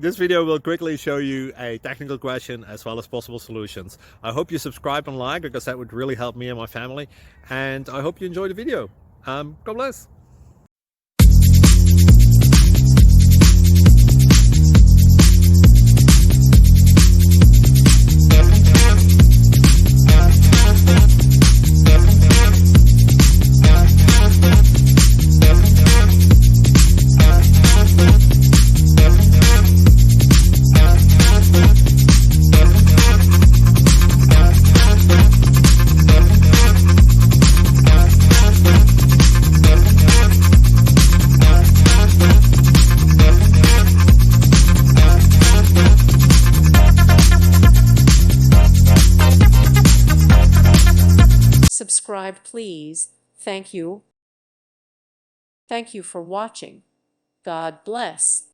This video will quickly show you a technical question as well as possible solutions. I hope you subscribe and like, because that would really help me and my family. And I hope you enjoy the video. God bless. Subscribe, please. Thank you. Thank you for watching. God bless.